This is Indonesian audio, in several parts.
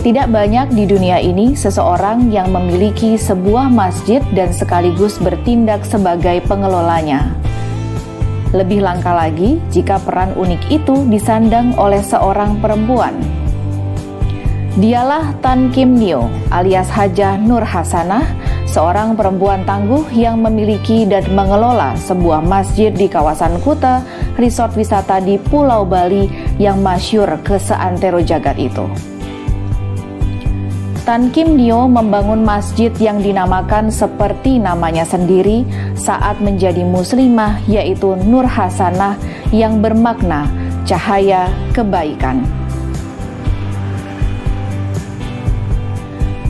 Tidak banyak di dunia ini seseorang yang memiliki sebuah masjid dan sekaligus bertindak sebagai pengelolanya. Lebih langka lagi jika peran unik itu disandang oleh seorang perempuan. Dialah Tan Kim Nio alias Hajah Nur Hasanah, seorang perempuan tangguh yang memiliki dan mengelola sebuah masjid di kawasan Kuta, resort wisata di Pulau Bali yang masyhur ke seantero jagat itu. Tan Kim Nio membangun masjid yang dinamakan seperti namanya sendiri saat menjadi muslimah, yaitu Nur Hasanah yang bermakna cahaya kebaikan.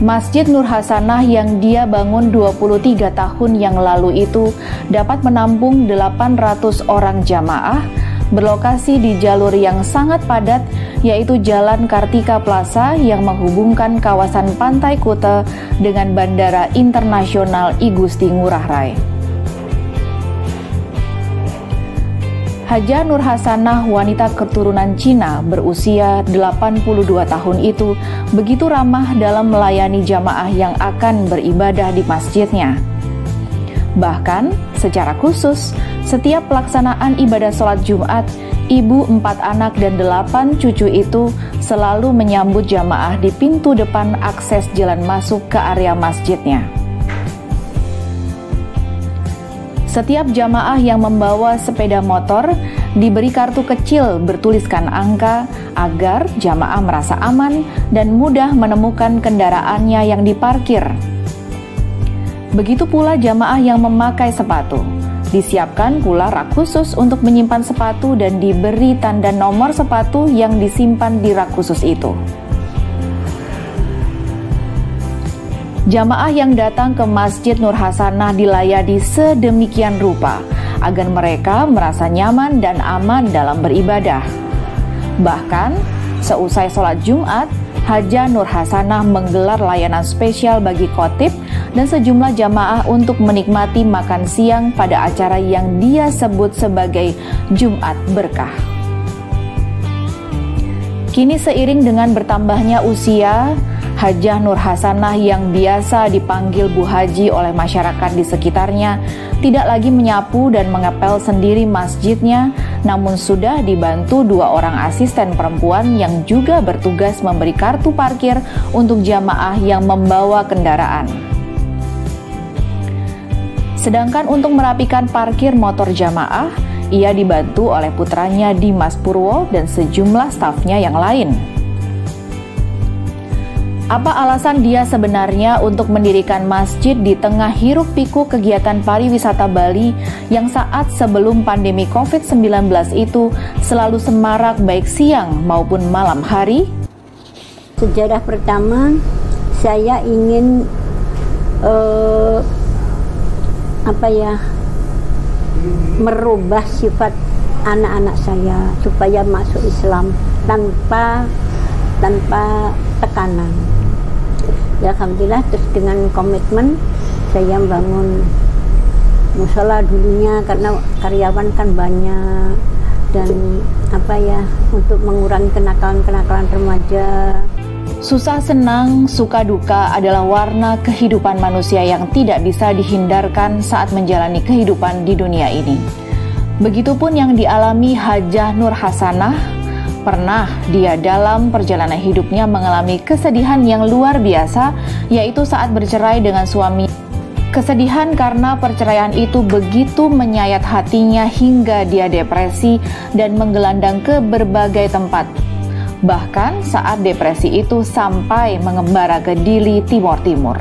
Masjid Nur Hasanah yang dia bangun 23 tahun yang lalu itu dapat menampung 800 orang jamaah, berlokasi di jalur yang sangat padat, yaitu Jalan Kartika Plaza yang menghubungkan kawasan Pantai Kuta dengan Bandara Internasional I Gusti Ngurah Rai. Hajah Nur Hasanah, wanita keturunan Cina berusia 82 tahun itu begitu ramah dalam melayani jamaah yang akan beribadah di masjidnya. Bahkan, secara khusus, setiap pelaksanaan ibadah sholat Jumat, ibu 4 anak dan 8 cucu itu selalu menyambut jamaah di pintu depan akses jalan masuk ke area masjidnya. Setiap jamaah yang membawa sepeda motor diberi kartu kecil bertuliskan angka agar jamaah merasa aman dan mudah menemukan kendaraannya yang diparkir. Begitu pula jamaah yang memakai sepatu. Disiapkan pula rak khusus untuk menyimpan sepatu dan diberi tanda nomor sepatu yang disimpan di rak khusus itu. Jamaah yang datang ke Masjid Nur Hasanah dilayani sedemikian rupa agar mereka merasa nyaman dan aman dalam beribadah. Bahkan, seusai sholat Jumat, Hajah Nur Hasanah menggelar layanan spesial bagi khotib dan sejumlah jamaah untuk menikmati makan siang pada acara yang dia sebut sebagai Jumat Berkah. Kini seiring dengan bertambahnya usia, Hajah Nur Hasanah yang biasa dipanggil Bu Haji oleh masyarakat di sekitarnya tidak lagi menyapu dan mengepel sendiri masjidnya, namun sudah dibantu 2 orang asisten perempuan yang juga bertugas memberi kartu parkir untuk jamaah yang membawa kendaraan. Sedangkan untuk merapikan parkir motor jamaah, ia dibantu oleh putranya Dimas Purwo dan sejumlah stafnya yang lain. Apa alasan dia sebenarnya untuk mendirikan masjid di tengah hiruk-pikuk kegiatan pariwisata Bali yang saat sebelum pandemi COVID-19 itu selalu semarak baik siang maupun malam hari? Sejarah pertama, saya ingin merubah sifat anak-anak saya supaya masuk Islam tanpa tekanan. Ya, alhamdulillah, terus dengan komitmen saya bangun musola dulunya karena karyawan kan banyak, dan untuk mengurangi kenakalan remaja. Susah senang, suka duka adalah warna kehidupan manusia yang tidak bisa dihindarkan saat menjalani kehidupan di dunia ini. Begitupun yang dialami Hajah Nur Hasanah. Pernah dia dalam perjalanan hidupnya mengalami kesedihan yang luar biasa, yaitu saat bercerai dengan suami. Kesedihan karena perceraian itu begitu menyayat hatinya hingga dia depresi dan menggelandang ke berbagai tempat. Bahkan saat depresi itu sampai mengembara ke Dili, Timor Timur.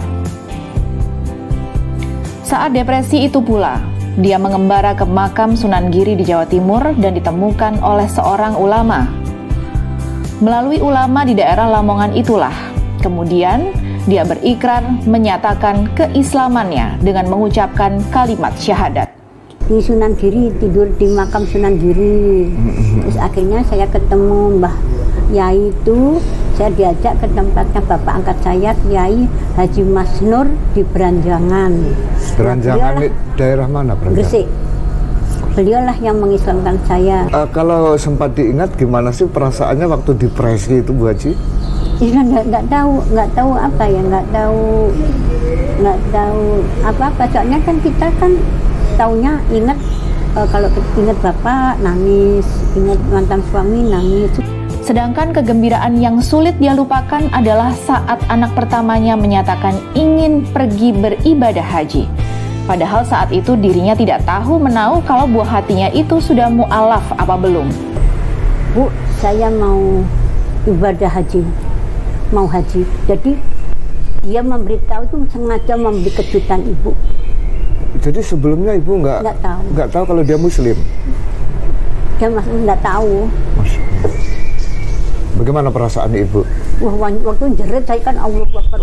Saat depresi itu pula, dia mengembara ke makam Sunan Giri di Jawa Timur dan ditemukan oleh seorang ulama. Melalui ulama di daerah Lamongan itulah, kemudian dia berikrar menyatakan keislamannya dengan mengucapkan kalimat syahadat. Di Sunan Giri, tidur di makam Sunan Giri. Terus akhirnya saya ketemu Mbah Yai itu, saya diajak ke tempatnya bapak angkat saya, Yai Haji Mas Nur di Beranjangan. Beranjangan di daerah mana? Gresik. Beliaulah yang mengislamkan saya. Kalau sempat diingat, gimana sih perasaannya waktu depresi itu, Bu Haji? Ya nggak tahu apa ya, nggak tahu apa-apa. Soalnya kan kita kan taunya ingat kalau ingat bapak nangis, ingat mantan suami nangis. Sedangkan kegembiraan yang sulit dia lupakan adalah saat anak pertamanya menyatakan ingin pergi beribadah haji. Padahal saat itu dirinya tidak tahu menahu kalau buah hatinya itu sudah mu'alaf apa belum. Bu, saya mau ibadah haji, mau haji. Jadi dia memberitahu itu sengaja memberi kejutan ibu. Jadi sebelumnya ibu nggak tahu kalau dia Muslim. Dia masih nggak tahu. Bagaimana perasaan ibu? Wah, waktu jerit saya kan Allah Akbar,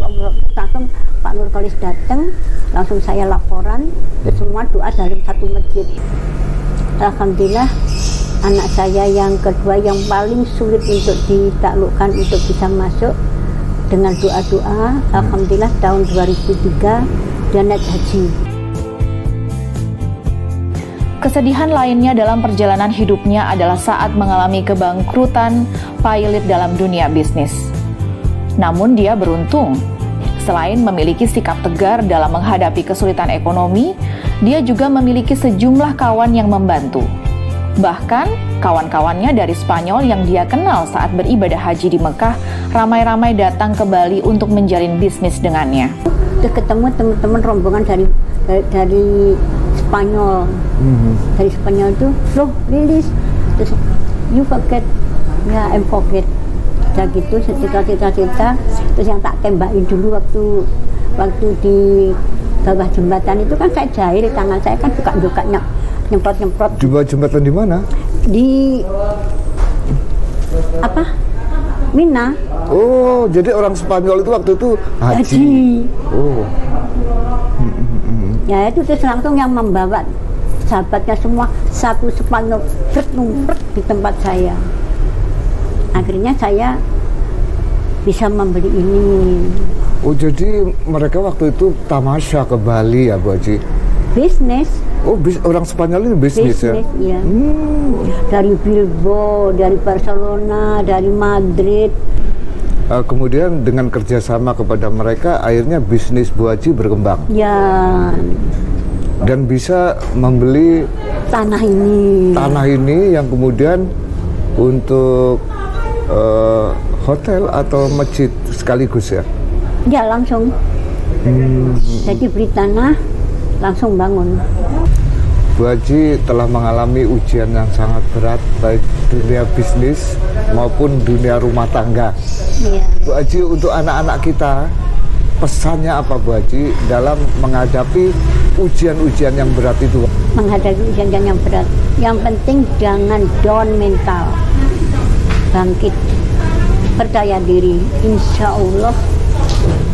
langsung Pak Nurkolis datang, langsung saya laporan, semua doa dalam satu masjid. Alhamdulillah, anak saya yang kedua yang paling sulit untuk ditaklukkan untuk bisa masuk dengan doa-doa, alhamdulillah tahun 2003 dia naik haji. Kesedihan lainnya dalam perjalanan hidupnya adalah saat mengalami kebangkrutan pailit dalam dunia bisnis. Namun dia beruntung. Selain memiliki sikap tegar dalam menghadapi kesulitan ekonomi, dia juga memiliki sejumlah kawan yang membantu. Bahkan, kawan-kawannya dari Spanyol yang dia kenal saat beribadah haji di Mekah ramai-ramai datang ke Bali untuk menjalin bisnis dengannya. Terus ketemu teman-teman rombongan dari Spanyol. Dari Spanyol itu, loh Lilis, terus you forget, ya I'm forget. Ya gitu, cerita-cerita, terus yang tak tembakin dulu waktu di bawah jembatan itu kan saya jahil, tangan saya kan suka nyemprot. Di bawah jembatan di mana? Di apa? Mina. Oh, jadi orang Spanyol itu waktu itu haji. Oh. Ya itu terus langsung yang membawa sahabatnya semua satu Spanyol numpret di tempat saya. Akhirnya saya bisa membeli ini. Oh, jadi mereka waktu itu tamasya ke Bali ya, Bu Haji? Bisnis. Oh, orang Spanyol ini bisnis ya? Ya. Dari Bilbao, dari Barcelona, dari Madrid. Kemudian dengan kerjasama kepada mereka, akhirnya bisnis Bu Haji berkembang. Ya. Dan bisa membeli tanah ini yang kemudian untuk hotel atau masjid sekaligus ya? Ya, langsung. Jadi beli tanah, langsung bangun. Bu Haji telah mengalami ujian yang sangat berat, baik dunia bisnis maupun dunia rumah tangga. Iya. Bu Haji, untuk anak-anak kita, pesannya apa Bu Haji dalam menghadapi ujian-ujian yang berat itu? Menghadapi ujian yang berat, yang penting jangan down mental, bangkit, percaya diri, insya Allah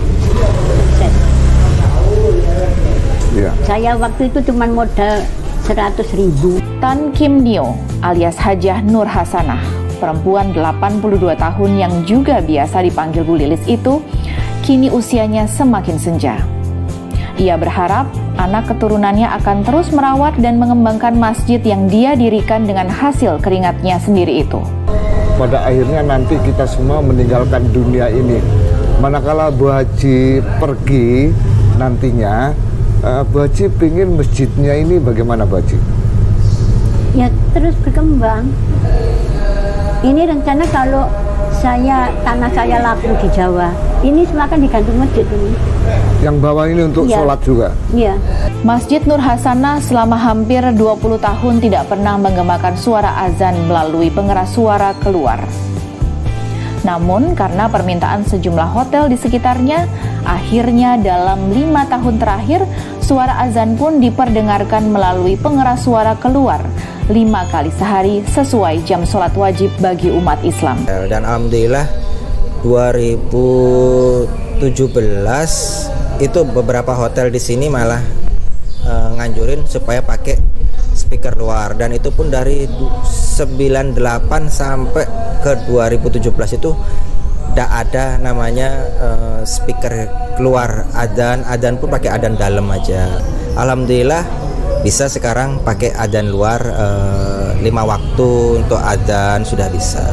sukses. Ya. Saya waktu itu cuma modal 100.000. Tan Kim Nio alias Hajah Nur Hasanah, perempuan 82 tahun yang juga biasa dipanggil Bu Lilis itu, kini usianya semakin senja. Ia berharap anak keturunannya akan terus merawat dan mengembangkan masjid yang dia dirikan dengan hasil keringatnya sendiri itu. Pada akhirnya nanti kita semua meninggalkan dunia ini. Manakala Bu Haji pergi nantinya, Bu Haji pengen masjidnya ini bagaimana Bu Haji? Ya terus berkembang. Ini rencana kalau tanah saya laku di Jawa, ini semua akan diganti masjid ini. Yang bawah ini untuk sholat juga? Iya. Masjid Nur Hasanah selama hampir 20 tahun tidak pernah menggemakan suara azan melalui pengeras suara keluar. Namun karena permintaan sejumlah hotel di sekitarnya, akhirnya dalam 5 tahun terakhir, suara azan pun diperdengarkan melalui pengeras suara keluar 5 kali sehari sesuai jam sholat wajib bagi umat Islam. Dan alhamdulillah 2017 itu beberapa hotel di sini malah nganjurin supaya pakai speaker luar, dan itu pun dari 98 sampai ke 2017 itu tidak ada namanya speaker keluar adzan pun pakai adzan dalam aja. Alhamdulillah bisa sekarang pakai adzan luar 5 waktu untuk adzan sudah bisa.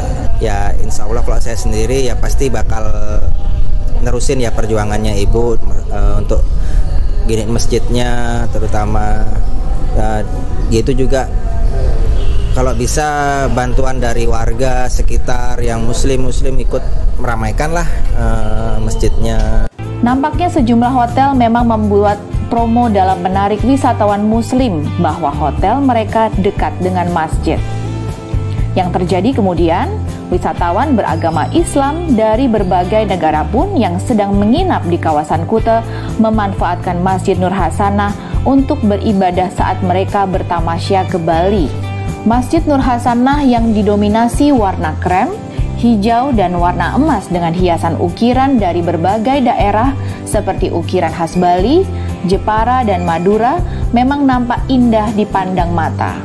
Ya insya Allah kalau saya sendiri ya pasti bakal nerusin ya perjuangannya ibu untuk gini masjidnya, terutama itu juga kalau bisa bantuan dari warga sekitar yang muslim ikut meramaikan lah masjidnya. Nampaknya sejumlah hotel memang membuat promo dalam menarik wisatawan muslim bahwa hotel mereka dekat dengan masjid. Yang terjadi kemudian, wisatawan beragama Islam dari berbagai negara pun yang sedang menginap di kawasan Kuta memanfaatkan Masjid Nur Hasanah untuk beribadah saat mereka bertamasya ke Bali. Masjid Nur Hasanah yang didominasi warna krem, hijau, dan warna emas dengan hiasan ukiran dari berbagai daerah seperti ukiran khas Bali, Jepara, dan Madura memang nampak indah dipandang mata.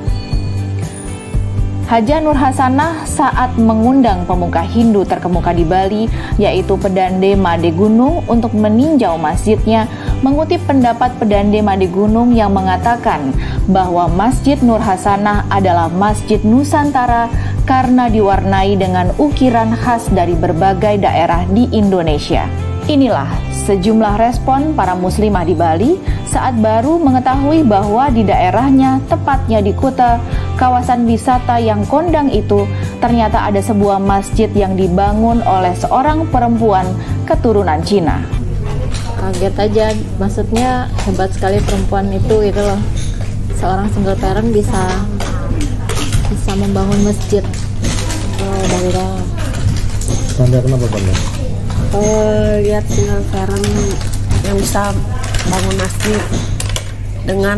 Haja Nur Hasanah saat mengundang pemuka Hindu terkemuka di Bali, yaitu Pedande Made Gunung untuk meninjau masjidnya, mengutip pendapat Pedande Made Gunung yang mengatakan bahwa Masjid Nur Hasanah adalah Masjid Nusantara karena diwarnai dengan ukiran khas dari berbagai daerah di Indonesia. Inilah sejumlah respon para muslimah di Bali saat baru mengetahui bahwa di daerahnya, tepatnya di Kuta, kawasan wisata yang kondang itu, ternyata ada sebuah masjid yang dibangun oleh seorang perempuan keturunan Cina. Kaget aja, maksudnya hebat sekali perempuan itu gitu loh. Seorang single parent bisa membangun masjid. Bangga. Bangga kenapa bangga? Lihat single parent yang bisa bangun masjid dengan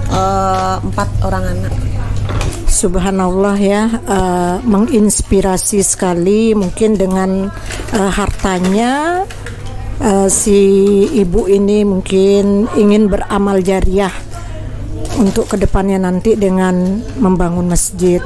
4 orang anak. Subhanallah ya, menginspirasi sekali. Mungkin dengan hartanya si ibu ini mungkin ingin beramal jariah untuk kedepannya nanti dengan membangun masjid.